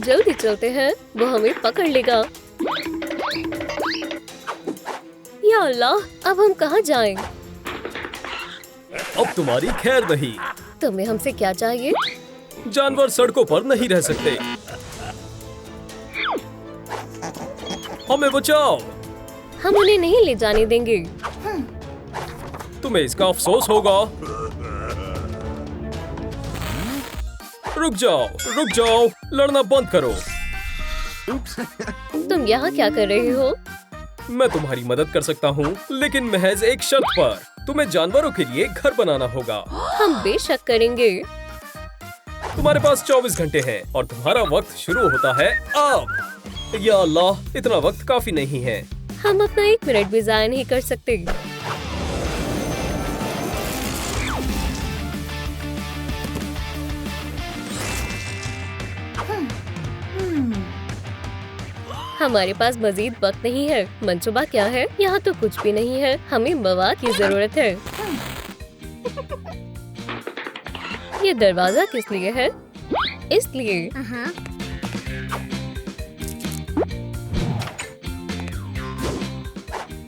जल्दी चलते हैं, वो हमें पकड़ लेगा। या अल्लाह, अब हम कहाँ जाएं? अब तुम्हारी खैर नहीं। तुम्हें हमसे क्या चाहिए? जानवर सड़कों पर नहीं रह सकते। हमें बचाओ। हम उन्हें नहीं ले जाने देंगे। तुम्हें इसका अफसोस होगा। रुक जाओ, लड़ना बंद करो। तुम यहाँ क्या कर रहे हो? मैं तुम्हारी मदद कर सकता हूँ, लेकिन महज एक शर्त पर। तुम्हें जानवरों के लिए घर बनाना होगा। हम बेशक करेंगे। तुम्हारे पास 24 घंटे हैं और तुम्हारा वक्त शुरू होता है अब। या अल्लाह, इतना वक्त काफी नहीं है। हम अपना 1 मिनट भी ज़ाया नहीं कर सकते। हमारे पास मजीद वक्त नहीं है। मंसूबा क्या है? यहाँ तो कुछ भी नहीं है। हमें मवाद की जरूरत है। ये दरवाजा किस लिए है? इसलिए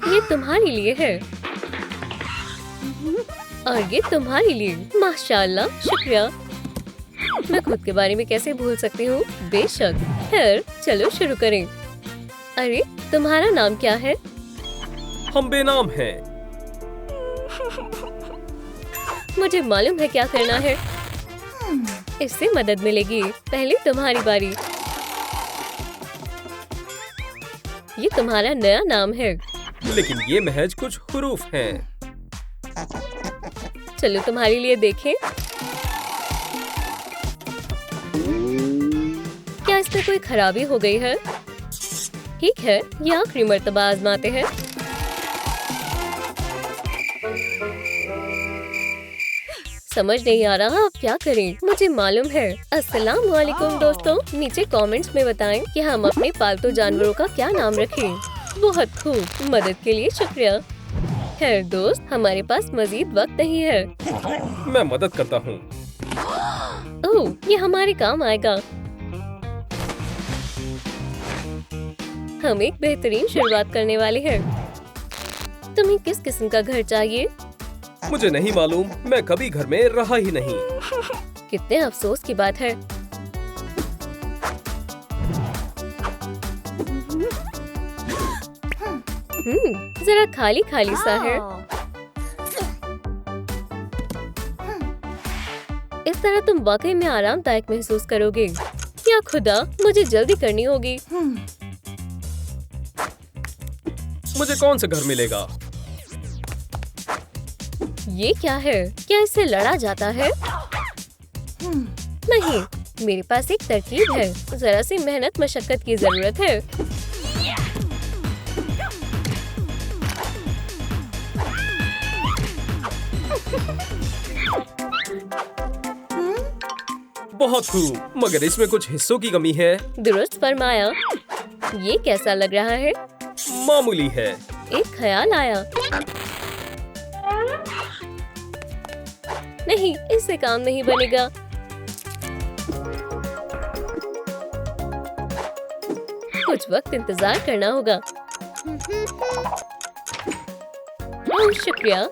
ये तुम्हारे लिए है और ये तुम्हारे लिए। माशाल्लाह, शुक्रिया। मैं खुद के बारे में कैसे भूल सकती हूँ? बेशक। खैर, चलो शुरू करें। अरे, तुम्हारा नाम क्या है? हम बेनाम हैं। मुझे मालूम है क्या करना है। इससे मदद मिलेगी। पहले तुम्हारी बारी। ये तुम्हारा नया नाम है। लेकिन ये महज कुछ हुरूफ हैं। चलो तुम्हारे लिए देखें। क्या इसमें कोई खराबी हो गई है? ठीक है, ये आखिरी मर्तबा आजमाते हैं। समझ नहीं आ रहा अब क्या करें। मुझे मालूम है। अस्सलाम वालेकुम दोस्तों, नीचे कमेंट्स में बताएं कि हम अपने पालतू जानवरों का क्या नाम रखें। बहुत खूब, मदद के लिए शुक्रिया। खैर दोस्त, हमारे पास मजीद वक्त नहीं है। मैं मदद करता हूँ। ओह, ये हमारे काम आएगा। हम एक बेहतरीन शुरुआत करने वाले हैं। तुम्हें किस किस्म का घर चाहिए? मुझे नहीं मालूम, मैं कभी घर में रहा ही नहीं। कितने अफसोस की बात है। जरा खाली खाली सा है। इस तरह तुम वाकई में आरामदायक महसूस करोगे। या खुदा, मुझे जल्दी करनी होगी। मुझे कौन सा घर मिलेगा? ये क्या है? क्या इससे लड़ा जाता है? नहीं, मेरे पास एक तरकीब है। जरा सी मेहनत मशक्कत की जरूरत है। बहुत खूब, मगर इसमें कुछ हिस्सों की कमी है। दुरुस्त फरमाया। ये कैसा लग रहा है? मामूली है। एक ख्याल आया। नहीं, इससे काम नहीं बनेगा। कुछ वक्त इंतजार करना होगा। ओह, शुक्रिया।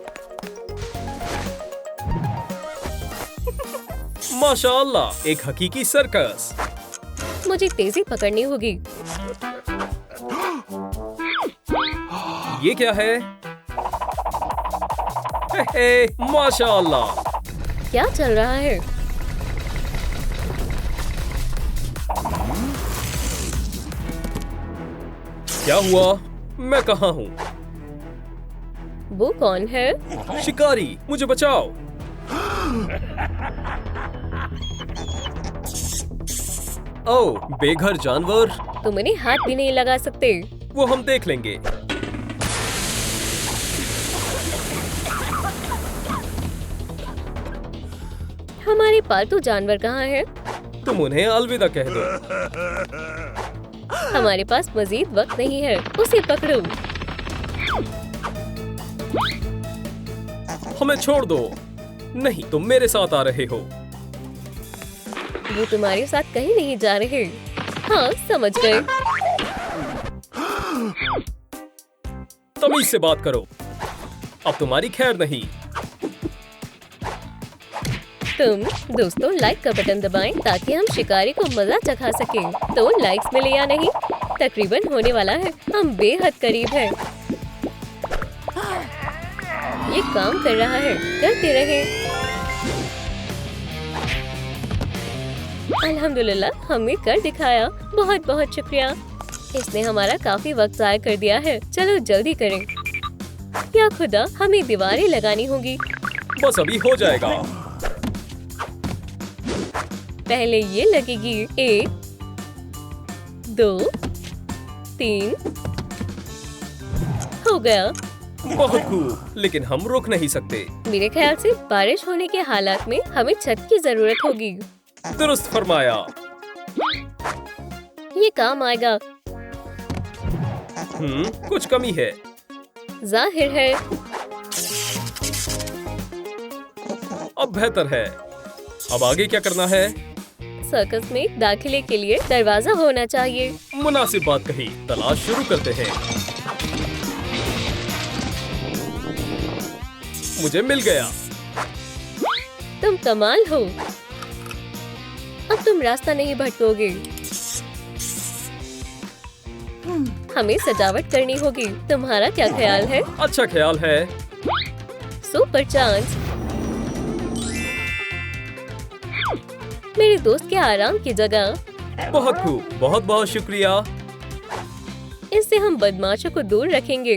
माशाअल्लाह, एक हकीकी सर्कस। मुझे तेजी पकड़नी होगी। ये क्या है? हे, माशाअल्लाह। क्या चल रहा है? क्या हुआ? मैं कहाँ हूँ? वो कौन है? शिकारी, मुझे बचाओ। ओह, बेघर जानवर। तुम इन्हें हाथ भी नहीं लगा सकते। वो हम देख लेंगे। हमारे पालतू जानवर कहाँ हैं? तुम उन्हें अलविदा कह दो। हमारे पास मजीद वक्त नहीं है। उसे पकड़ो। हमें छोड़ दो। नहीं, तुम मेरे साथ आ रहे हो। वो तुम्हारे साथ कहीं नहीं जा रहे। हाँ, समझ गए। तमीज से बात करो। अब तुम्हारी खैर नहीं। तुम दोस्तों लाइक का बटन दबाएं ताकि हम शिकारी को मजा चखा सकें। तो लाइक्स मिले या नहीं, तकरीबन होने वाला है। हम बेहद करीब हैं। ये काम कर रहा है, करते रहे। अल्हम्दुलिल्लाह, हमने कर दिखाया। बहुत बहुत शुक्रिया। इसने हमारा काफी वक्त ज़ाया कर दिया है। चलो जल्दी करें। या खुदा, हमें दीवारें लगानी होंगी। बस अभी हो जाएगा। पहले ये लगेगी। 1 2 3 हो गया। बहुत खूब, लेकिन हम रुक नहीं सकते। मेरे ख्याल से बारिश होने के हालात में हमें छत की जरूरत होगी। दुरुस्त फरमाया। ये काम आएगा। कुछ कमी है। जाहिर है। अब बेहतर है। अब आगे क्या करना है? सर्कस में दाखिले के लिए दरवाजा होना चाहिए। मुनासिब बात कही। तलाश शुरू करते हैं। मुझे मिल गया। तुम कमाल हो। अब तुम रास्ता नहीं भटकोगे। हमें सजावट करनी होगी। तुम्हारा क्या ख्याल है? अच्छा ख्याल है। Super chance. मेरे दोस्त के आराम की जगह। बहुत खूब, बहुत बहुत शुक्रिया। इससे हम बदमाशों को दूर रखेंगे।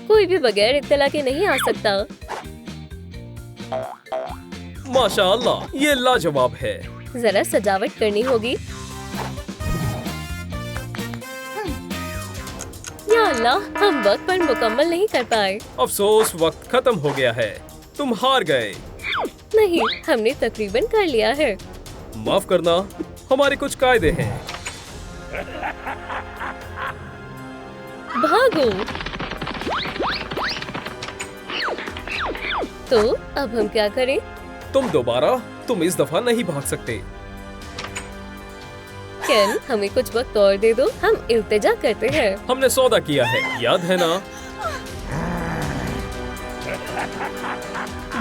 कोई भी बगैर इत्तला के नहीं आ सकता। माशाअल्लाह, ये लाजवाब है। जरा सजावट करनी होगी। या अल्लाह, हम वक्त पर मुकम्मल नहीं कर पाए। अफसोस, वक्त खत्म हो गया है। तुम हार गए। नहीं, हमने तकरीबन कर लिया है। माफ करना, हमारे कुछ कायदे हैं। भागो। तो अब हम क्या करें? तुम इस दफा नहीं भाग सकते। केन, हमें कुछ वक्त और दे दो। हम इल्तिजा करते हैं। हमने सौदा किया है, याद है ना?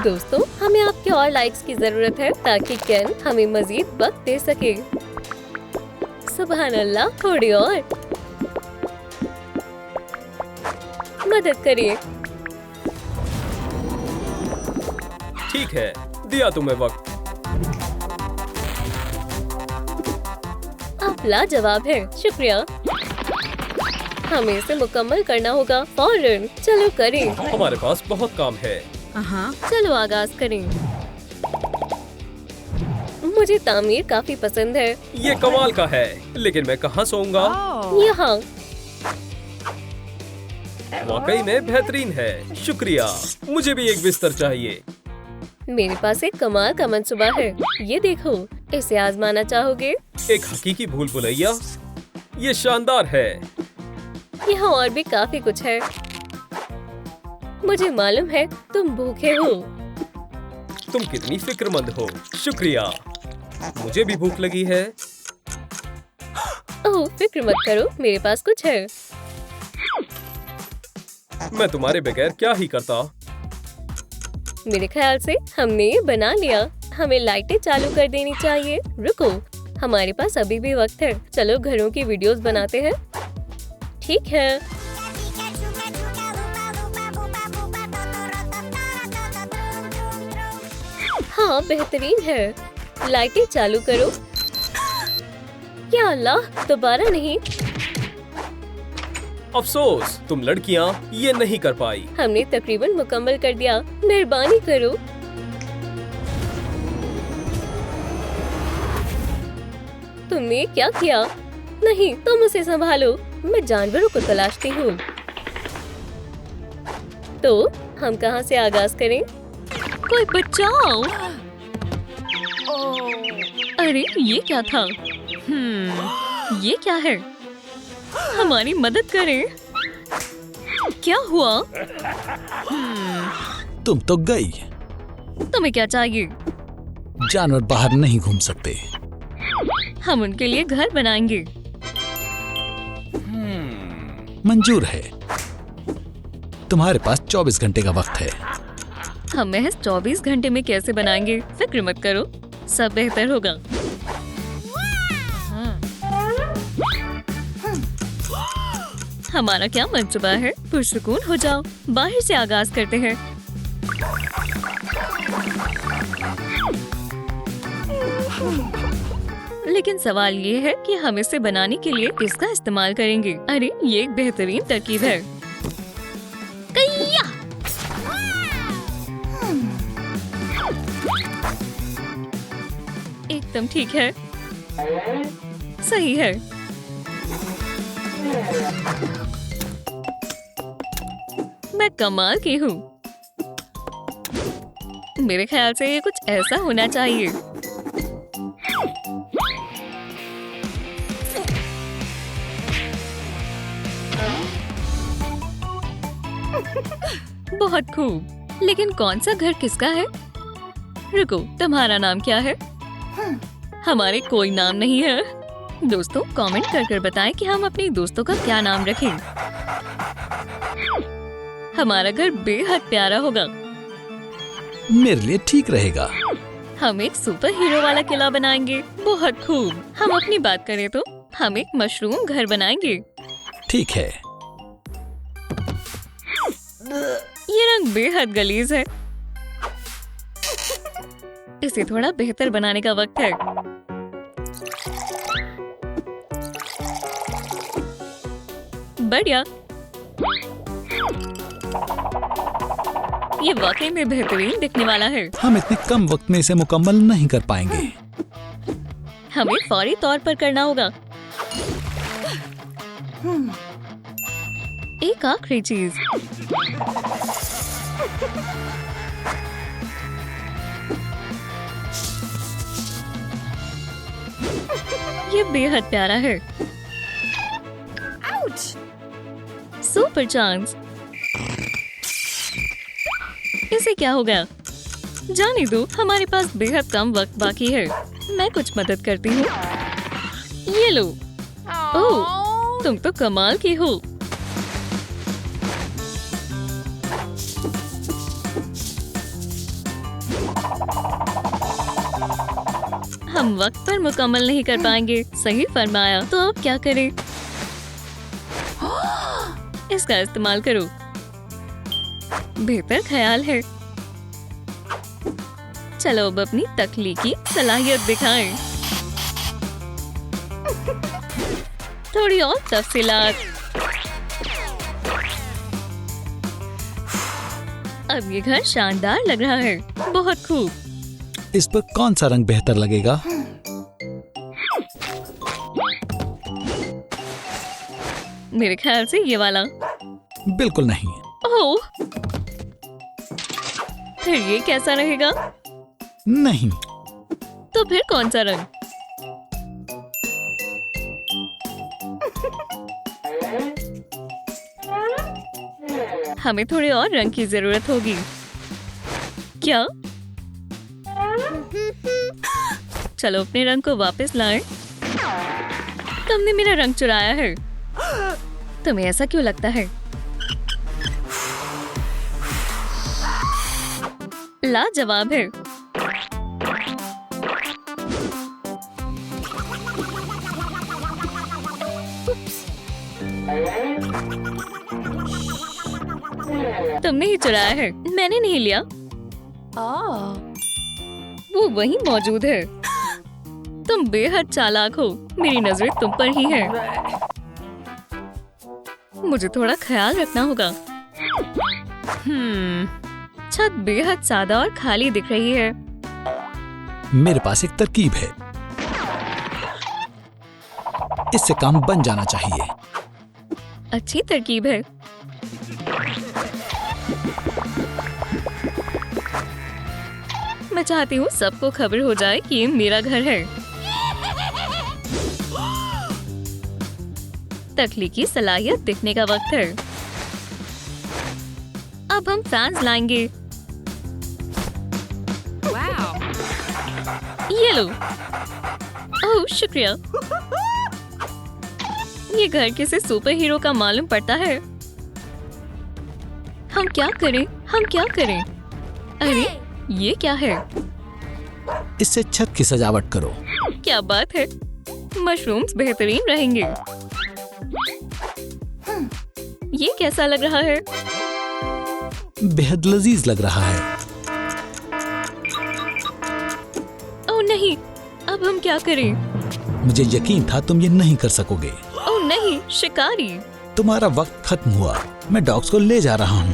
दोस्तों, हमें आपके और लाइक्स की जरूरत है ताकि केन हमें मजीद वक्त दे सके। सुभान अल्लाह, थोड़ी और मदद करिए। ठीक है, दिया तुम्हें वक्त। आप लाजवाब है, शुक्रिया। हमें इसे मुकम्मल करना होगा फौरन। चलो करें। हमारे पास बहुत काम है। चलो आगाज करें। मुझे तामीर काफी पसंद है। ये कमाल का है, लेकिन मैं कहाँ सोऊंगा? यहाँ। वाकई में बेहतरीन है, शुक्रिया। मुझे भी एक बिस्तर चाहिए। मेरे पास एक कमाल का मंसूबा है। ये देखो, इसे आजमाना चाहोगे? एक हकीकी भूल भुलैया। ये शानदार है। यहाँ और भी काफी कुछ है। मुझे मालूम है तुम भूखे हो। तुम कितनी फिक्रमंद हो। शुक्रिया। मुझे भी भूख लगी है। ओह, फिक्र मत करो, मेरे पास कुछ है। मैं तुम्हारे बगैर क्या ही करता। मेरे ख्याल से हमने ये बना लिया। हमें लाइटें चालू कर देनी चाहिए। रुको, हमारे पास अभी भी वक्त है। चलो घरों की वीडियोस बनाते हैं। ठीक है। हाँ, बेहतरीन है। लाइटें चालू करो। या अल्लाह, दोबारा नहीं। अफसोस, तुम लड़कियां ये नहीं कर पाई। हमने तकरीबन मुकम्मल कर दिया। मेहरबानी करो। तुमने क्या किया? नहीं, तुम उसे संभालो। मैं जानवरों को तलाशती हूँ। तो हम कहाँ से आगाज करें? कोई बचाओ। अरे, ये क्या था? ये क्या है? हमारी मदद करें। क्या हुआ? तुम तो गई। तुम्हें क्या चाहिए? जानवर बाहर नहीं घूम सकते। हम उनके लिए घर बनाएंगे। मंजूर है। तुम्हारे पास 24 घंटे का वक्त है। हम महज 24 घंटे में कैसे बनाएंगे? फिक्र मत करो, सब बेहतर होगा। हमारा क्या मंसूबा है? पुरसुकून हो जाओ, बाहर से आगाज करते हैं। लेकिन सवाल ये है कि हम इसे बनाने के लिए किसका इस्तेमाल करेंगे? अरे ये एक बेहतरीन तरकीब है। कय्या! एकदम ठीक है, सही है। मैं कमाल की हूँ। मेरे ख्याल से ये कुछ ऐसा होना चाहिए। बहुत खूब। लेकिन कौन सा घर किसका है? रुको, तुम्हारा नाम क्या है? हमारे कोई नाम नहीं है। दोस्तों कमेंट कर बताएं कि हम अपने दोस्तों का क्या नाम रखें। हमारा घर बेहद प्यारा होगा। मेरे लिए ठीक रहेगा। हम एक सुपर हीरो वाला किला बनाएंगे। बहुत खूब। हम अपनी बात करें तो हम एक मशरूम घर बनाएंगे। ठीक है। ये रंग बेहद गलीज है। इसे थोड़ा बेहतर बनाने का वक्त है। बढ़िया। ये वाकई में बेहतरीन दिखने वाला है। हम इतने कम वक्त में इसे मुकम्मल नहीं कर पाएंगे। हमें फौरी तौर पर करना होगा। एक आखिरी चीज। ये बेहद प्यारा है। Super chance. इसे क्या हो गया? जाने दो, हमारे पास बेहद कम वक्त बाकी है। मैं कुछ मदद करती हूँ। ये लो। ओह, तुम तो कमाल की हो। हम वक्त पर मुकम्मल नहीं कर पाएंगे। सही फरमाया। तो अब क्या करें? इसका इस्तेमाल करो। बेहतर ख्याल है। चलो अब अपनी तख्लीकी सलाहियत दिखाएं। थोड़ी और तफसीलात। अब ये घर शानदार लग रहा है। बहुत खूब। इस पर कौन सा रंग बेहतर लगेगा? मेरे ख्याल से ये वाला। बिल्कुल नहीं। ओह, फिर ये कैसा रहेगा? नहीं। तो फिर कौन सा रंग? हमें थोड़े और रंग की जरूरत होगी। क्या? चलो अपने रंग को वापस लाएं। तुमने मेरा रंग चुराया है। तुम्हें ऐसा क्यों लगता है? लाजवाब है। तुमने ही चुराया है, मैंने नहीं लिया। वो वहीं मौजूद है। तुम बेहद चालाक हो। मेरी नजरें तुम पर ही हैं। मुझे थोड़ा ख्याल रखना होगा। छत बेहद सादा और खाली दिख रही है। मेरे पास एक तरकीब है। इससे काम बन जाना चाहिए। अच्छी तरकीब है। मैं चाहती हूँ सबको खबर हो जाए कि ये मेरा घर है। तख्लीकी सलाहियत दिखने का वक्त है। अब हम फैंस लाएंगे। ये लो। ओह, ओह शुक्रिया। ये घर किसी सुपर हीरो का मालूम पड़ता है। हम क्या करें? अरे ये क्या है? इससे छत की सजावट करो। क्या बात है, मशरूम्स बेहतरीन रहेंगे। ये कैसा लग रहा है? बेहद लजीज लग रहा है। ओह नहीं, अब हम क्या करें? मुझे यकीन था तुम ये नहीं कर सकोगे। ओह नहीं, शिकारी। तुम्हारा वक्त खत्म हुआ। मैं डॉग्स को ले जा रहा हूँ।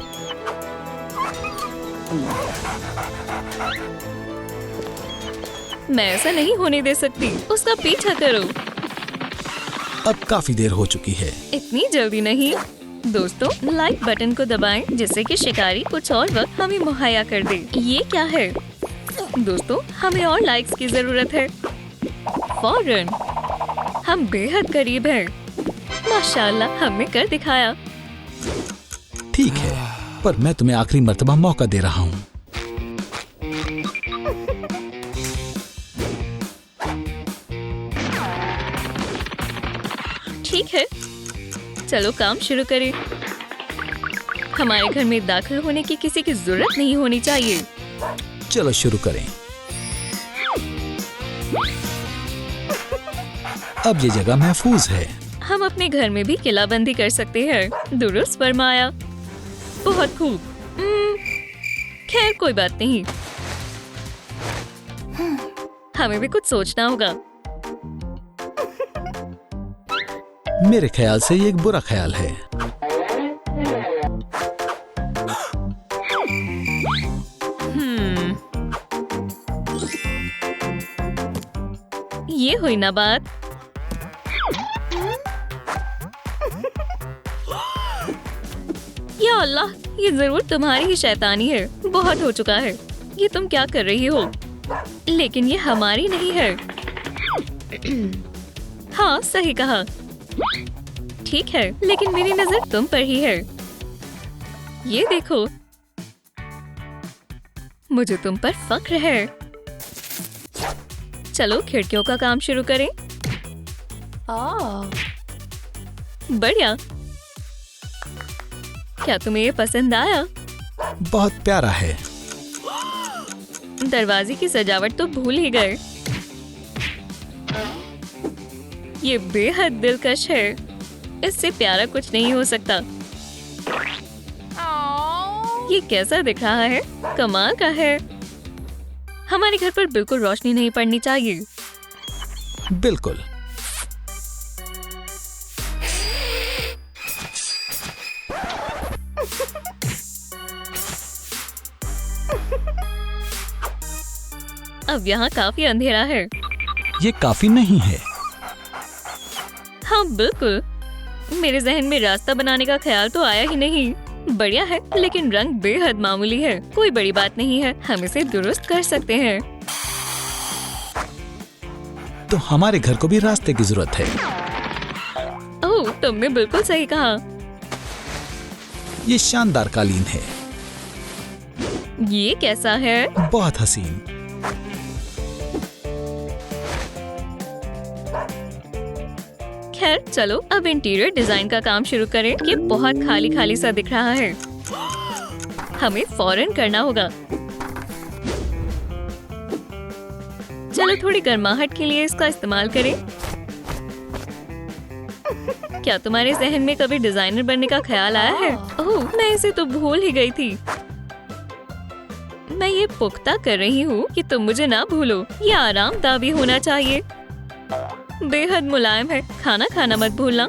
मैं ऐसा नहीं होने दे सकती। उसका पीछा करो। अब काफी देर हो चुकी है। इतनी जल्दी नहीं। दोस्तों, लाइक बटन को दबाएं जिससे कि शिकारी कुछ और वक्त हमें मुहैया कर दे। ये क्या है? दोस्तों, हमें और लाइक्स की जरूरत है। फौरन। हम बेहद करीब हैं। माशाल्लाह, हमने कर दिखाया। ठीक है, पर मैं तुम्हें आखिरी मर्तबा मौका दे रहा हूँ। ठीक है, चलो काम शुरू करें। हमारे घर में दाखिल होने की किसी की जरूरत नहीं होनी चाहिए। चलो शुरू करें। अब ये जगह महफूज है। हम अपने घर में भी किलाबंदी कर सकते हैं। दुरुस्त फरमाया। बहुत खूब। खैर कोई बात नहीं, हमें भी कुछ सोचना होगा। मेरे ख्याल से ये एक बुरा ख्याल है। ये हुई ना बात। या अल्लाह, ये जरूर तुम्हारी ही शैतानी है। बहुत हो चुका है। ये तुम क्या कर रही हो? लेकिन ये हमारी नहीं है। हाँ, सही कहा। ठीक है, लेकिन मेरी नजर तुम पर ही है। ये देखो, मुझे तुम पर फक्र है। चलो खिड़कियों का काम शुरू करें। बढ़िया। क्या तुम्हें ये पसंद आया? बहुत प्यारा है। दरवाजे की सजावट तो भूल ही गए। ये बेहद दिलकश है। इससे प्यारा कुछ नहीं हो सकता। ये कैसा दिख रहा है? कमाल का है। हमारे घर पर बिल्कुल रोशनी नहीं पड़नी चाहिए। बिल्कुल। अब यहाँ काफी अंधेरा है। ये काफी नहीं है। हाँ बिल्कुल, मेरे जहन में रास्ता बनाने का ख्याल तो आया ही नहीं। बढ़िया है, लेकिन रंग बेहद मामूली है। कोई बड़ी बात नहीं है, हम इसे दुरुस्त कर सकते हैं। तो हमारे घर को भी रास्ते की जरूरत है। ओह, तुमने बिल्कुल सही कहा। ये शानदार कालीन है। ये कैसा है? बहुत हसीन। खैर चलो अब इंटीरियर डिजाइन का काम शुरू करें। ये बहुत खाली खाली सा दिख रहा है। हमें फौरन करना होगा। चलो थोड़ी गर्माहट के लिए इसका इस्तेमाल करें। क्या तुम्हारे जहन में कभी डिजाइनर बनने का ख्याल आया है? ओह, मैं इसे तो भूल ही गई थी। मैं ये पुख्ता कर रही हूँ कि तुम मुझे ना भूलो। ये आरामदायक भी होना चाहिए। बेहद मुलायम है। खाना खाना मत भूलना।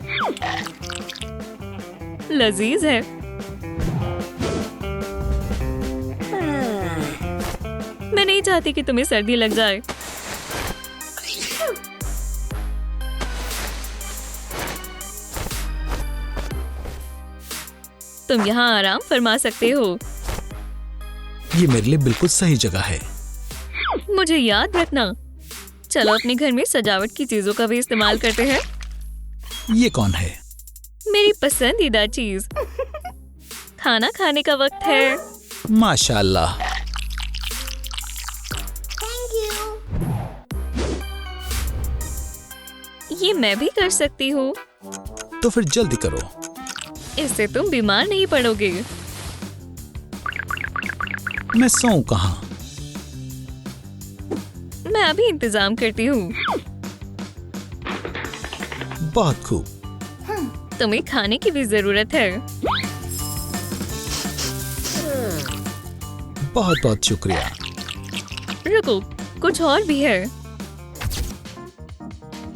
लजीज है। मैं नहीं चाहती कि तुम्हें सर्दी लग जाए। तुम यहाँ आराम फरमा सकते हो। ये मेरे लिए बिल्कुल सही जगह है। मुझे याद रखना। चलो अपने घर में सजावट की चीजों का भी इस्तेमाल करते हैं। ये कौन है? मेरी पसंदीदा चीज। खाना खाने का वक्त है। माशाल्लाह। ये मैं भी कर सकती हूँ। तो फिर जल्दी करो। इससे तुम बीमार नहीं पड़ोगे। मैं सोऊं कहाँ? मैं अभी इंतजाम करती हूँ। बहुत खूब। तुम्हें खाने की भी जरूरत है। बहुत बहुत शुक्रिया। रुको, कुछ और भी है।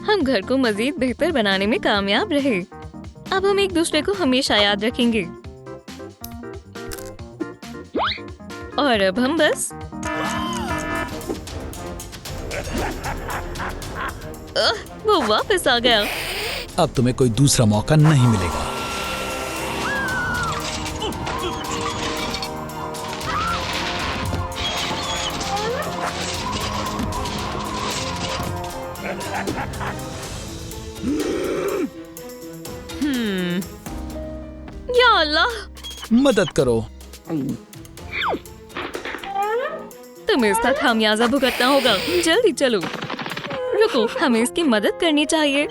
हम घर को मजीद बेहतर बनाने में कामयाब रहे। अब हम एक दूसरे को हमेशा याद रखेंगे। और अब हम बस वो वापस आ गया। अब तुम्हें कोई दूसरा मौका नहीं मिलेगा। या अल्लाह, मदद करो। तुम्हें इसका खामियाजा भुगतना होगा। जल्दी चलो। रुको, हमें इसकी मदद करनी चाहिए।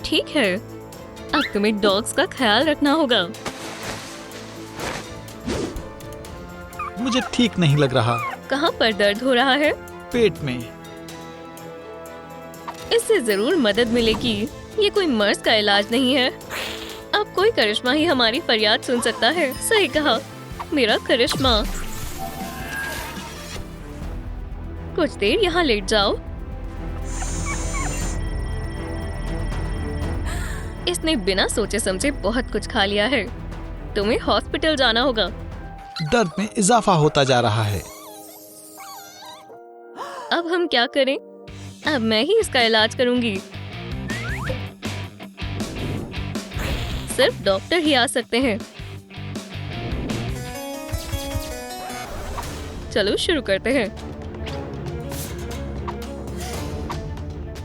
ठीक है, अब तुम्हें डॉग्स का ख्याल रखना होगा। मुझे ठीक नहीं लग रहा। कहाँ पर दर्द हो रहा है? पेट में। इससे जरूर मदद मिलेगी। ये कोई मर्ज का इलाज नहीं है। अब कोई करिश्मा ही हमारी फरियाद सुन सकता है। सही कहा, मेरा करिश्मा। कुछ देर यहाँ लेट जाओ। इसने बिना सोचे समझे बहुत कुछ खा लिया है। तुम्हें हॉस्पिटल जाना होगा। दर्द में इजाफा होता जा रहा है। अब हम क्या करें? अब मैं ही इसका इलाज करूंगी। सिर्फ डॉक्टर ही आ सकते हैं। चलो शुरू करते हैं।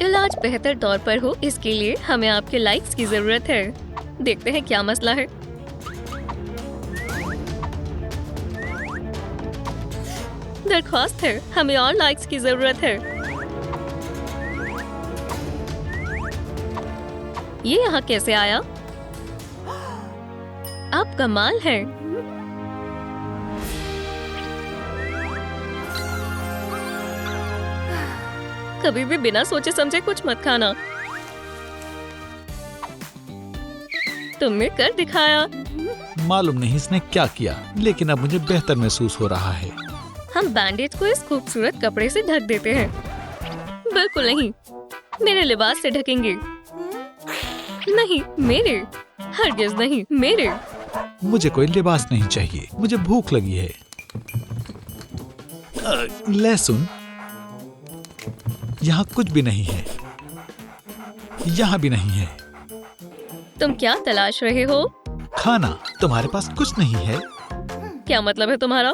इलाज बेहतर तौर पर हो, इसके लिए हमें आपके लाइक्स की जरूरत है। देखते हैं क्या मसला है। दरख्वास्त है, हमें और लाइक्स की जरूरत है। ये यहाँ कैसे आया? आप कमाल है। कभी भी बिना सोचे समझे कुछ मत खाना। तुमने कर दिखाया। मालूम नहीं इसने क्या किया, लेकिन अब मुझे बेहतर महसूस हो रहा है। हम बैंडेज को इस खूबसूरत कपड़े से ढक देते हैं। बिल्कुल नहीं, मेरे लिबास से ढकेंगे। नहीं, मेरे। हरगिज़ नहीं, मेरे। मुझे कोई लिबास नहीं चाहिए। मुझे भूख लगी है। लहसुन। यहाँ कुछ भी नहीं है। यहाँ भी नहीं है। तुम क्या तलाश रहे हो? खाना। तुम्हारे पास कुछ नहीं है? क्या मतलब है तुम्हारा?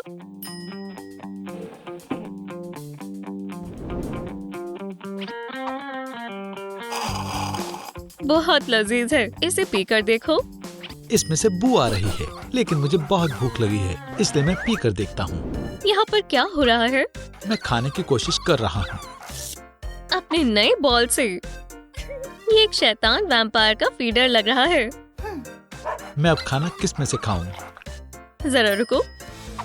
बहुत लजीज है। इसे पीकर देखो। इसमें से बू आ रही है, लेकिन मुझे बहुत भूख लगी है, इसलिए मैं पीकर देखता हूँ। यहाँ पर क्या हो रहा है? मैं खाने की कोशिश कर रहा हूँ। अपने नए बॉल से। ये एक शैतान वैम्पायर का फीडर लग रहा है। मैं अब खाना किस में से खाऊं? जरा रुको,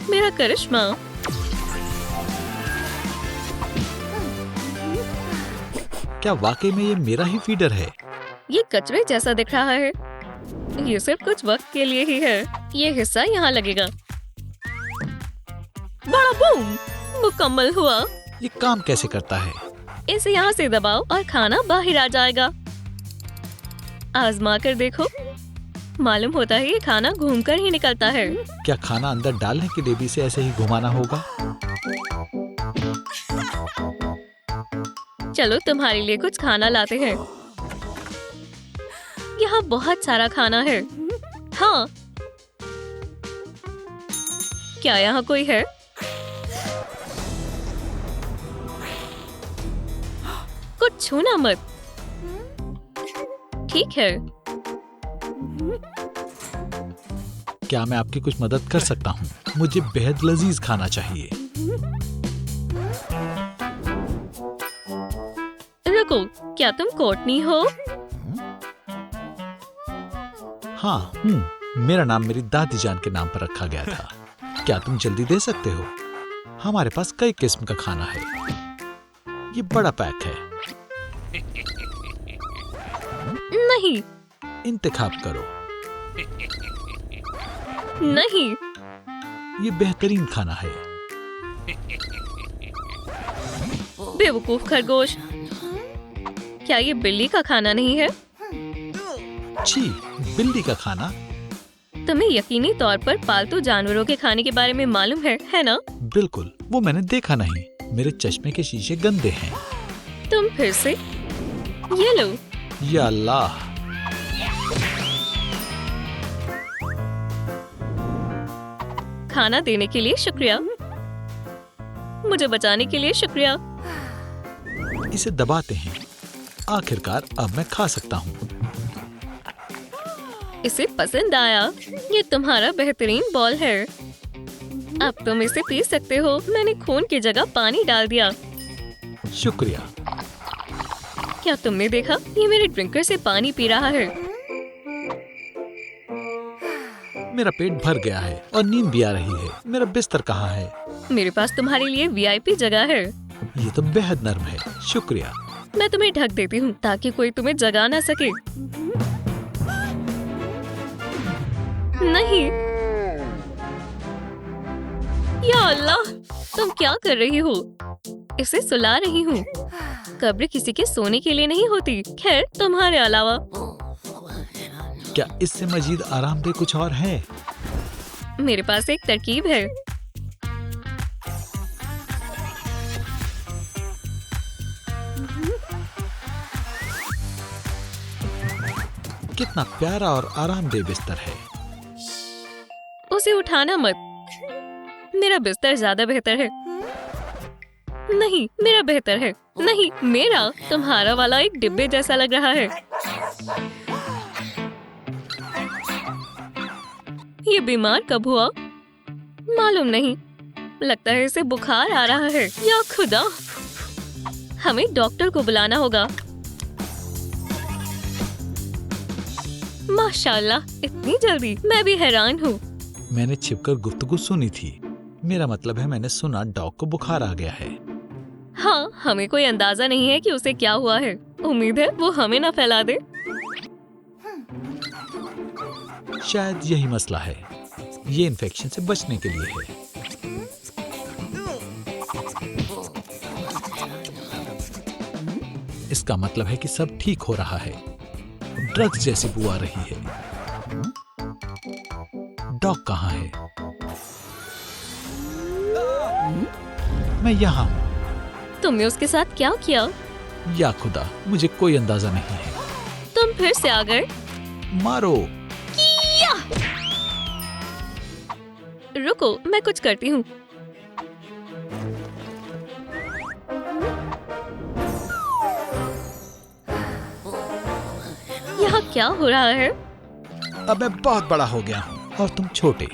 मेरा करिश्मा। क्या वाकई में ये मेरा ही फीडर है? ये कचरे जैसा दिख रहा है। ये सिर्फ कुछ वक्त के लिए ही है। ये हिस्सा यहाँ लगेगा। बड़ा बूम! मुकम्मल हुआ। ये काम कैसे करता है? इसे यहाँ से दबाओ और खाना बाहर आ जाएगा। आजमा कर देखो। मालूम होता है ये खाना घूमकर ही निकलता है। क्या खाना अंदर डालने के लिए भी इसे ऐसे ही घुमाना होगा? चलो तुम्हारे लिए कुछ खाना लाते हैं। यहाँ बहुत सारा खाना है। हाँ, क्या यहाँ कोई है? कुछ छूना मत। ठीक है। क्या मैं आपकी कुछ मदद कर सकता हूँ? मुझे बेहद लजीज खाना चाहिए। रुको, रुको, क्या तुम कोर्टनी हो? हाँ मेरा नाम मेरी दादी जान के नाम पर रखा गया था। क्या तुम जल्दी दे सकते हो? हमारे पास कई किस्म का खाना है। ये बड़ा पैक है। नहीं। इंतखाब करो। नहीं। ये बेहतरीन खाना है। बेवकूफ खरगोश, क्या ये बिल्ली का खाना नहीं है? छी, बिल्ली का खाना? तुम्हें यकीनी तौर पर पालतू जानवरों के खाने के बारे में मालूम है ना? बिल्कुल, वो मैंने देखा नहीं। मेरे चश्मे के शीशे गंदे हैं। तुम फिर से? ये लो। या अल्लाह। खाना देने के लिए शुक्रिया। मुझे बचाने के लिए शुक्रिया। इसे दबाते हैं। आखिरकार अब मैं खा सकता हूँ। इसे पसंद आया। ये तुम्हारा बेहतरीन बॉल है। अब तुम इसे पी सकते हो। मैंने खून की जगह पानी डाल दिया। शुक्रिया। क्या तुमने देखा? ये मेरे ड्रिंकर से पानी पी रहा है। मेरा पेट भर गया है और नींद भी आ रही है। मेरा बिस्तर कहाँ है? मेरे पास तुम्हारे लिए वीआईपी जगह है। ये तो बेहद नर्म है। शुक्रिया। मैं तुम्हें ढक देती हूँ ताकि कोई तुम्हें जगा ना सके। नहीं। या अल्लाह, तुम क्या कर रही हो? इसे सुला रही हूँ। कब्र किसी के सोने के लिए नहीं होती। खैर, तुम्हारे अलावा। क्या इससे मजीद आरामदेह कुछ और है? मेरे पास एक तरकीब है। कितना प्यारा और आरामदेह बिस्तर है। उसे उठाना मत। मेरा बिस्तर ज्यादा बेहतर है। नहीं, मेरा बेहतर है। नहीं, मेरा। तुम्हारा वाला एक डिब्बे जैसा लग रहा है। ये बीमार कब हुआ? मालूम नहीं। लगता है इसे बुखार आ रहा है। या खुदा, हमें डॉक्टर को बुलाना होगा। माशाल्लाह, इतनी जल्दी। मैं भी हैरान हूँ। मैंने छिपकर गुफ्तगू सुनी थी। मेरा मतलब है मैंने सुना डॉग को बुखार आ गया है। हाँ, हमें कोई अंदाजा नहीं है कि उसे क्या हुआ है। उम्मीद है वो हमें ना फैला दे। शायद यही मसला है। ये इन्फेक्शन से बचने के लिए है। इसका मतलब है कि सब ठीक हो रहा है। ड्रग्स जैसी बू आ रही है। डॉग कहाँ है? मैं यहाँ हूँ। तुमने उसके साथ क्या किया? या खुदा, मुझे कोई अंदाजा नहीं है। तुम फिर से आ गए। मारो। रुको, मैं कुछ करती हूँ। यहाँ क्या हो रहा है? अब मैं बहुत बड़ा हो गया हूँ और तुम छोटे।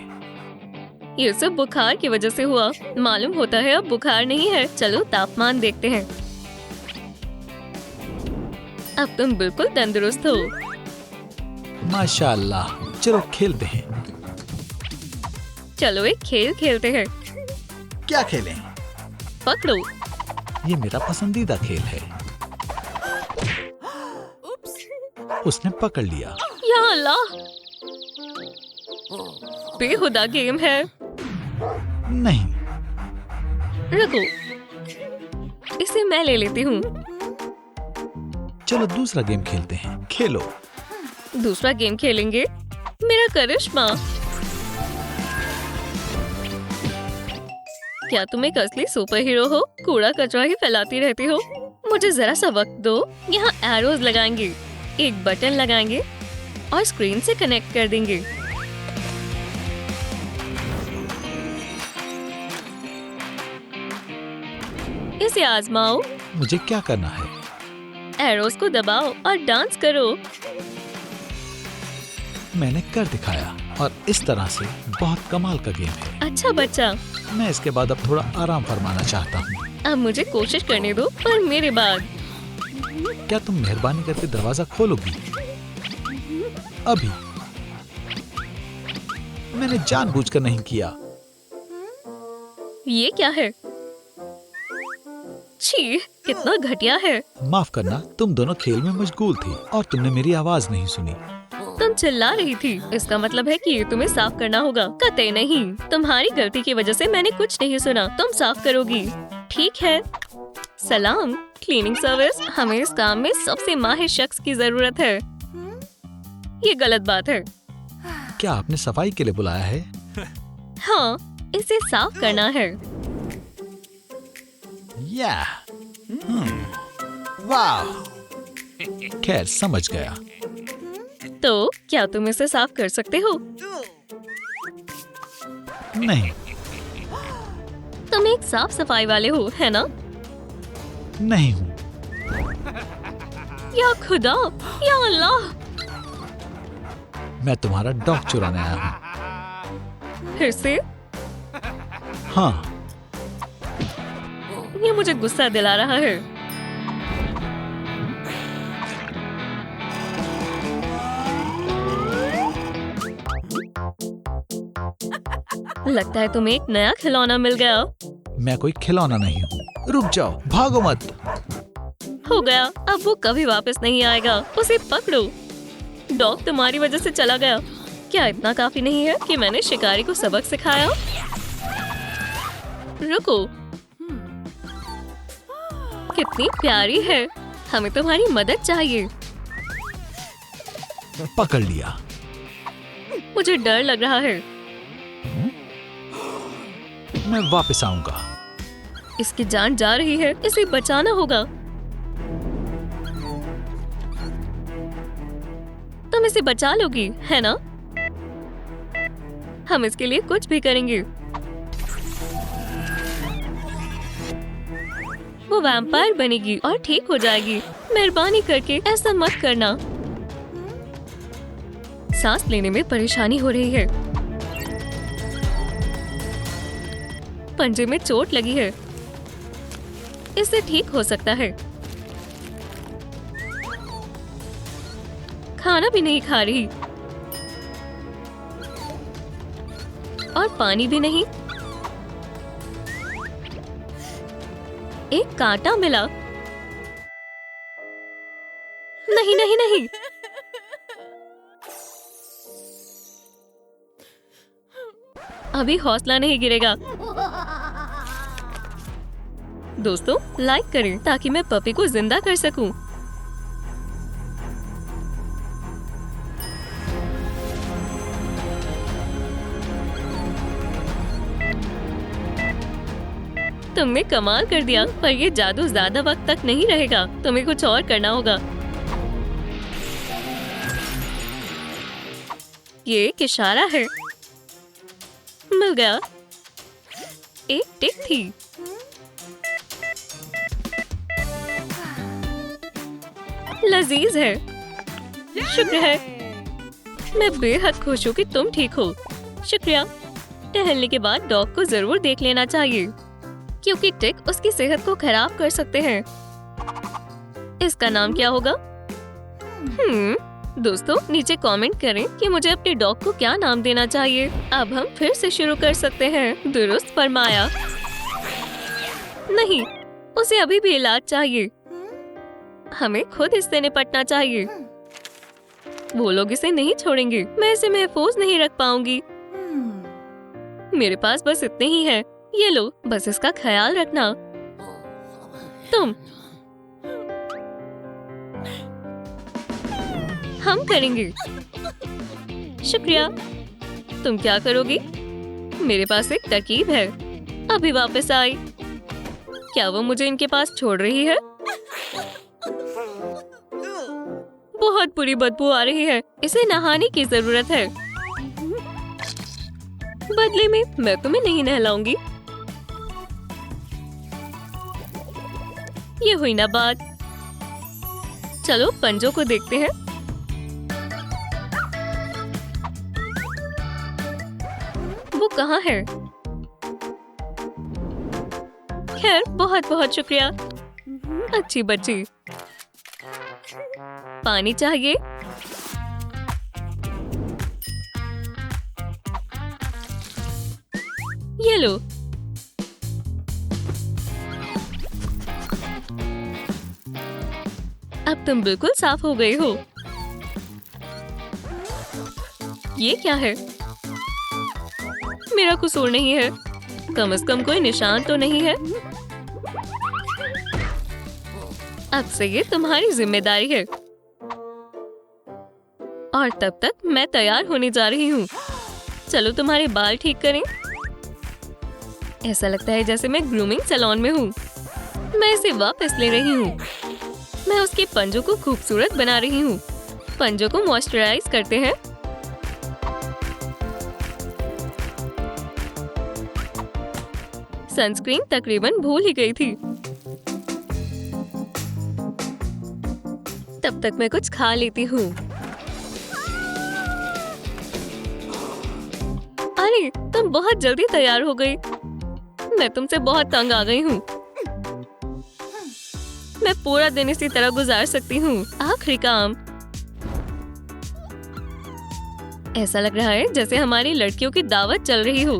ये सब बुखार की वजह से हुआ। मालूम होता है अब बुखार नहीं है। चलो तापमान देखते हैं। अब तुम बिल्कुल तंदुरुस्त हो। माशाअल्लाह। चलो खेलते हैं। चलो एक खेल खेलते हैं। क्या खेलें? पकड़ो। ये मेरा पसंदीदा खेल है। उसने पकड़ लिया। या अल्लाह, बेहुदा गेम है। नहीं। रुको, इसे मैं ले लेती हूँ। चलो दूसरा गेम खेलते हैं। खेलो। दूसरा गेम खेलेंगे? मेरा करिश्मा। क्या तुम एक असली सुपर हीरो हो? कूड़ा कचरा ही फैलाती रहती हो। मुझे जरा सा वक्त दो। यहाँ एरोज लगाएंगे, एक बटन लगाएंगे और स्क्रीन से कनेक्ट कर देंगे। इसे आजमाओ। मुझे क्या करना है? एरोज को दबाओ और डांस करो। मैंने कर दिखाया और इस तरह से बहुत कमाल का गेम है। अच्छा बच्चा। मैं इसके बाद अब थोड़ा आराम फरमाना चाहता हूँ। अब मुझे कोशिश करने दो, पर मेरे बाद। क्या तुम मेहरबानी करके दरवाजा खोलोगी? अभी। मैंने जानबूझकर नहीं किया। ये क्या है? छी, कितना घटिया है। माफ करना, तुम दोनों खेल में मशगूल थी और तुमने मेरी आवाज नहीं सुनी। तुम चिल्ला रही थी, इसका मतलब है कि तुम्हें साफ करना होगा। कतई नहीं, तुम्हारी गलती की वजह से मैंने कुछ नहीं सुना। तुम साफ करोगी, ठीक है। सलाम, क्लीनिंग सर्विस। हमें इस काम में सबसे माहिर शख्स की जरूरत है। ये गलत बात है। क्या आपने सफाई के लिए बुलाया है? हाँ, इसे साफ करना है। या वाह, खैर समझ गया। तो क्या तुम इसे साफ कर सकते हो? नहीं। तुम एक साफ सफाई वाले हो, है ना? नहीं हूँ। या खुदा, या अल्लाह। मैं तुम्हारा डॉग चुराने आया हूँ। फिर से? हाँ। ये मुझे गुस्सा दिला रहा है। लगता है तुम्हें एक नया खिलौना मिल गया। मैं कोई खिलौना नहीं हूँ। रुक जाओ, भागो मत। हो गया, अब वो कभी वापस नहीं आएगा। उसे पकड़ो। डॉग तुम्हारी वजह से चला गया। क्या इतना काफी नहीं है कि मैंने शिकारी को सबक सिखाया? रुको, कितनी प्यारी है। हमें तुम्हारी मदद चाहिए। पकड़ लिया। मुझे डर लग रहा है। मैं वापस आऊंगा। इसकी जान जा रही है, इसे बचाना होगा। तुम इसे बचा लोगी, है ना? हम इसके लिए कुछ भी करेंगे। वो वैम्पायर बनेगी और ठीक हो जाएगी। मेहरबानी करके ऐसा मत करना। सांस लेने में परेशानी हो रही है। पंजे में चोट लगी है। इससे ठीक हो सकता है। खाना भी नहीं खा रही और पानी भी नहीं। एक कांटा मिला। नहीं नहीं नहीं, अभी हौसला नहीं गिरेगा। दोस्तों, लाइक करें ताकि मैं पपी को जिंदा कर सकूं। तुमने कमाल कर दिया, पर ये जादू ज्यादा वक्त तक नहीं रहेगा। तुम्हें कुछ और करना होगा। ये एक इशारा है। मिल गया। एक टिक थी। लजीज है। शुक्र है। मैं बेहद खुश हूँ कि तुम ठीक हो। शुक्रिया। टहलने के बाद डॉग को जरूर देख लेना चाहिए, क्योंकि टिक उसकी सेहत को खराब कर सकते हैं। इसका नाम क्या होगा? दोस्तों, नीचे कमेंट करें कि मुझे अपने डॉग को क्या नाम देना चाहिए। अब हम फिर से शुरू कर सकते हैं। दुरुस्त फरमाया। नहीं, उसे अभी भी इलाज चाहिए। हमें खुद इससे निपटना चाहिए। वो लोग इसे नहीं छोड़ेंगे। मैं इसे महफूज नहीं रख पाऊंगी। मेरे पास बस इतने ही है। ये लो, बस इसका ख्याल रखना। तुम। हम करेंगे। शुक्रिया। तुम क्या करोगी? मेरे पास एक तरकीब है। अभी वापस आई। क्या वो मुझे इनके पास छोड़ रही है? बहुत बुरी बदबू आ रही है। इसे नहाने की जरूरत है। बदले में मैं तुम्हें नहीं नहलाऊंगी। ये हुई ना बात। चलो पंजों को देखते हैं। वो कहाँ है? खैर, बहुत बहुत शुक्रिया। अच्छी बच्ची। पानी चाहिए। ये लो। अब तुम बिल्कुल साफ हो गए हो। ये क्या है? मेरा कसूर नहीं है। कम से कम कोई निशान तो नहीं है। अब से ये तुम्हारी जिम्मेदारी है। और तब तक मैं तैयार होने जा रही हूँ। चलो तुम्हारे बाल ठीक करें। ऐसा लगता है जैसे मैं ग्रूमिंग सैलून में हूँ। मैं इसे वापस ले रही हूँ। मैं उसके पंजों को खूबसूरत बना रही हूँ। पंजों को मॉइस्चराइज करते हैं। सनस्क्रीन तकरीबन भूल ही गई थी। तब तक मैं कुछ खा लेती हूँ। अरे, तुम बहुत जल्दी तैयार हो गई। मैं तुमसे बहुत तंग आ गई हूँ। मैं पूरा दिन इसी तरह गुजार सकती हूँ। आखिरी काम। ऐसा लग रहा है जैसे हमारी लड़कियों की दावत चल रही हो।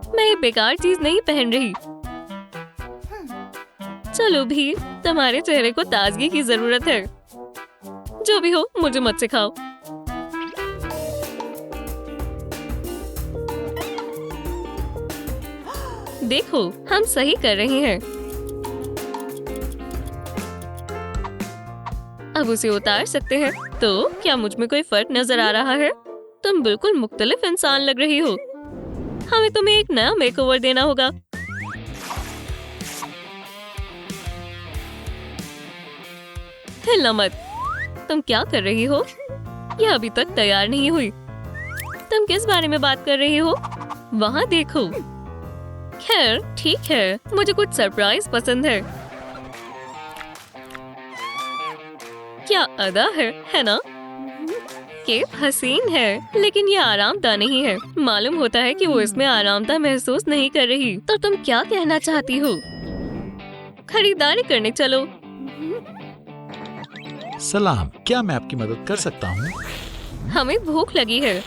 मैं ये बेकार चीज नहीं पहन रही। चलो भी, तुम्हारे चेहरे को ताजगी की जरूरत है। जो भी हो, मुझे मत सिखाओ। देखो, हम सही कर रहे हैं। अब उसे उतार सकते हैं। तो क्या मुझ में कोई फर्क नजर आ रहा है? तुम बिल्कुल मुख्तलिफ इंसान लग रही हो। हमें तुम्हें एक नया मेकओवर देना होगा। हिलना मत। तुम क्या कर रही हो? यह अभी तक तैयार नहीं हुई। तुम किस बारे में बात कर रही हो? वहाँ देखो। खैर, ठीक है। मुझे कुछ सरप्राइज पसंद है। क्या अदा है ना? केप हसीन है, लेकिन ये आरामदाह नहीं है। मालूम होता है कि वो इसमें आरामदाह महसूस नहीं कर रही। तो तुम क्या कहना चाहती हो? खरीदारी करने चलो। सलाम, क्या मैं आपकी मदद कर सकता हूँ? हमें भूख लगी है।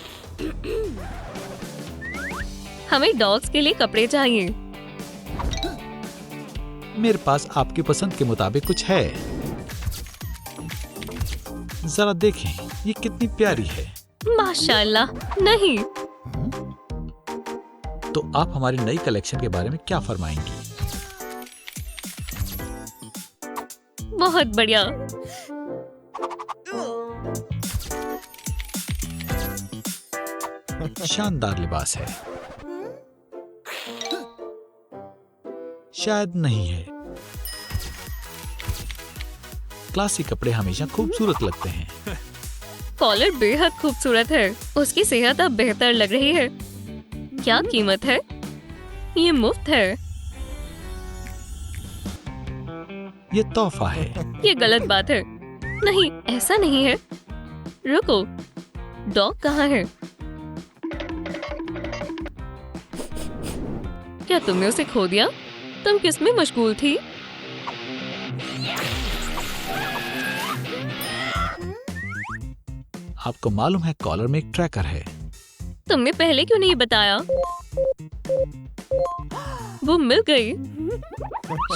हमें डॉग्स के लिए कपड़े चाहिए। मेरे पास आपकी पसंद के मुताबिक कुछ है। जरा देखें, ये कितनी प्यारी है। माशाल्लाह। नहीं। तो आप हमारी नई कलेक्शन के बारे में क्या फरमाएंगी? बहुत बढ़िया। शानदार लिबास है। शायद नहीं है। क्लासी कपड़े हमेशा खूबसूरत लगते हैं। कॉलर बेहद खूबसूरत है। उसकी सेहत अब बेहतर लग रही है। क्या कीमत है? ये मुफ्त है। ये तोहफा है। ये गलत बात है। नहीं, ऐसा नहीं है। रुको, डॉग कहाँ है? क्या तुमने उसे खो दिया? तुम किसमें मशगूल थी? आपको मालूम है कॉलर में एक ट्रैकर है। तुमने पहले क्यों नहीं बताया? वो मिल गई।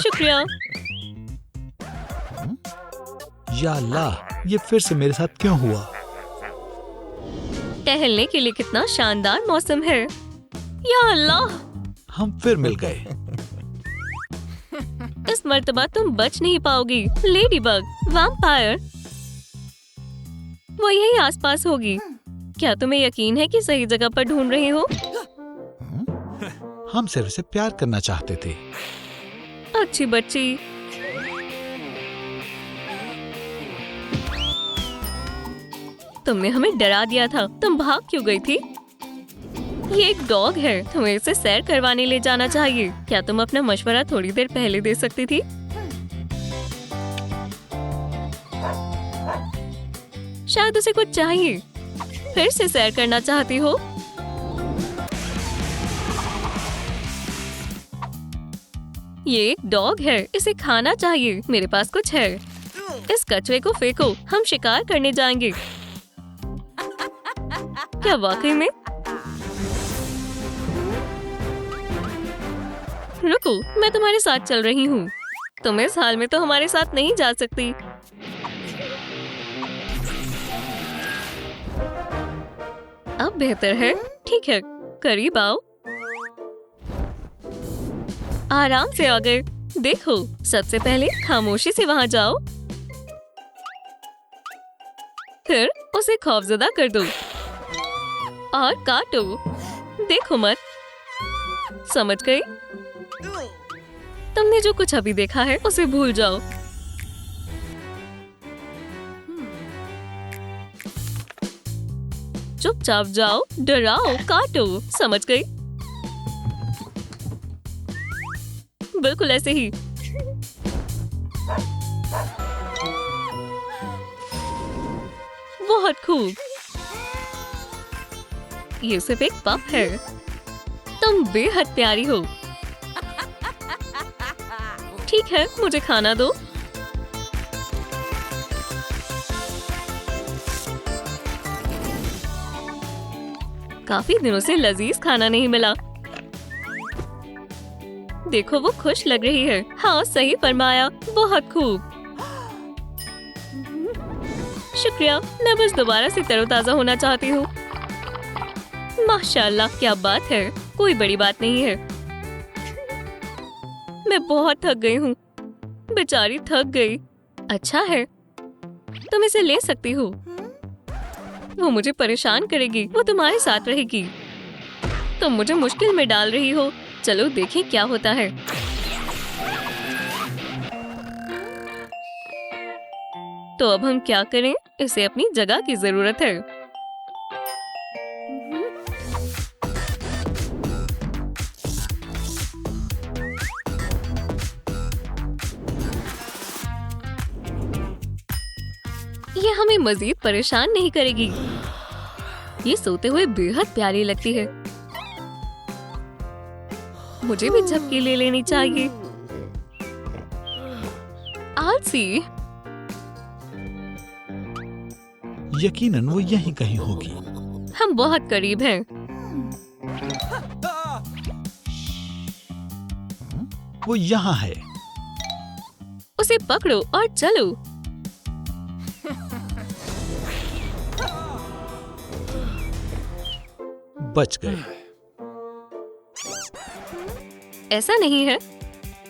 शुक्रिया। या अल्लाह, ये फिर से मेरे साथ क्यों हुआ? टहलने के लिए कितना शानदार मौसम है। या अल्लाह, हम फिर मिल गए। इस मर्तबा तुम बच नहीं पाओगी। लेडीबग, वैम्पायर, वो यही आसपास होगी। क्या तुम्हें यकीन है कि सही जगह पर ढूंढ रही हो? हम सिर्फ उसे प्यार करना चाहते थे। अच्छी बच्ची। तुमने हमें डरा दिया था। तुम भाग क्यों गई थी? ये एक डॉग है। तुम्हें इसे सैर करवाने ले जाना चाहिए। क्या तुम अपना मशवरा थोड़ी देर पहले दे सकती थी? शायद उसे कुछ चाहिए। फिर से सैर करना चाहती हो? ये एक डॉग है, इसे खाना चाहिए। मेरे पास कुछ है। इस कचरे को फेंको, हम शिकार करने जाएंगे। क्या वाकई में? रुको, मैं तुम्हारे साथ चल रही हूँ। तुम इस हाल में तो हमारे साथ नहीं जा सकती। अब बेहतर है। ठीक है, करीब आओ। आराम से आ गए। देखो, सबसे पहले खामोशी से वहां जाओ, फिर उसे खौफजदा कर दो और काटो। देखो मत। समझ गई? तुमने जो कुछ अभी देखा है उसे भूल जाओ। चुपचाप जाओ, डराओ, काटो। समझ गई? बिल्कुल ऐसे ही। बहुत खूब। ये सिर्फ एक पप है। तुम बेहद प्यारी हो। ठीक है, मुझे खाना दो। काफी दिनों से लजीज खाना नहीं मिला। देखो, वो खुश लग रही है। हाँ, सही फरमाया। बहुत खूब। शुक्रिया। मैं बस दोबारा से तरोताजा होना चाहती हूँ। माशाल्लाह, क्या बात है। कोई बड़ी बात नहीं है। मैं बहुत थक गई हूँ। बेचारी थक गई। अच्छा है, तुम इसे ले सकती हो। वो मुझे परेशान करेगी। वो तुम्हारे साथ रहेगी। तुम मुझे मुश्किल में डाल रही हो। चलो देखें क्या होता है। तो अब हम क्या करें? इसे अपनी जगह की जरूरत है। ये हमें मजीद परेशान नहीं करेगी। ये सोते हुए बेहद प्यारी लगती है। मुझे भी झपकी ले लेनी चाहिए। आलसी। यकीनन वो यहीं कहीं होगी। हम बहुत करीब हैं। वो यहाँ है। उसे पकड़ो और चलो। बच गए। ऐसा नहीं है।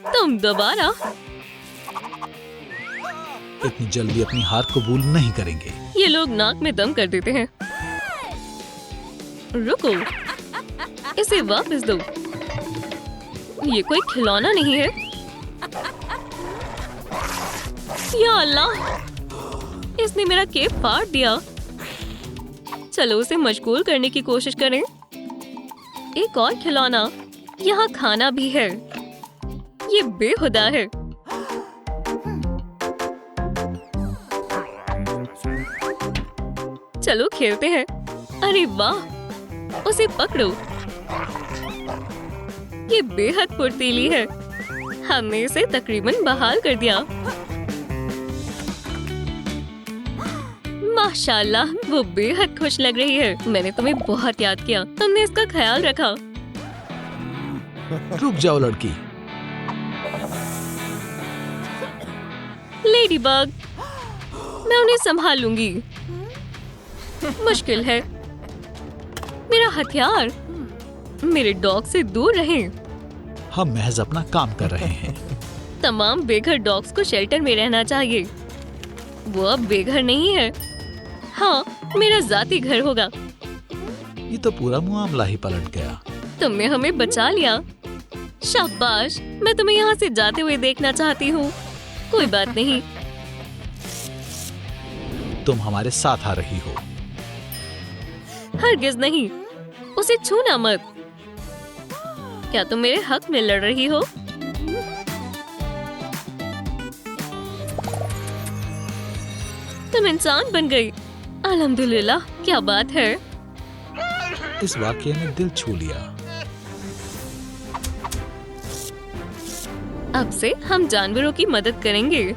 तुम दोबारा। इतनी जल्दी अपनी हार कबूल नहीं करेंगे। ये लोग नाक में दम कर देते हैं। रुको, इसे वापस दो। ये कोई खिलौना नहीं है। या अल्लाह, इसने मेरा केक फाड़ दिया। चलो उसे मशगूल करने की कोशिश करें। एक और खिलौना। यहाँ खाना भी है। ये बेहुदा है। चलो खेलते हैं। अरे वाह, उसे पकड़ो। ये बेहद फुर्तीली है। हमने इसे तकरीबन बहाल कर दिया। माशाल्लाह, वो बेहद खुश लग रही है। मैंने तुम्हें बहुत याद किया। तुमने इसका ख्याल रखा। रुक जाओ लड़की। लेडीबग, मैं उन्हें संभाल लूंगी। मुश्किल है। मेरा हथियार। मेरे डॉग से दूर रहें। हम महज अपना काम कर रहे हैं। तमाम बेघर डॉग्स को शेल्टर में रहना चाहिए। वो अब बेघर नहीं है। हाँ, मेरा जाती घर होगा। ये तो पूरा मामला ही पलट गया। तुमने हमें बचा लिया। शाबाश। मैं तुम्हें यहाँ से जाते हुए देखना चाहती हूँ। कोई बात नहीं। तुम हमारे साथ आ रही हो। हरगिज नहीं। उसे छूना मत। क्या तुम मेरे हक में लड़ रही हो? तुम इंसान बन गई। अल्हम्दुलिल्लाह, क्या बात है। इस वाकये ने दिल छू लिया। अब से हम जानवरों की मदद करेंगे।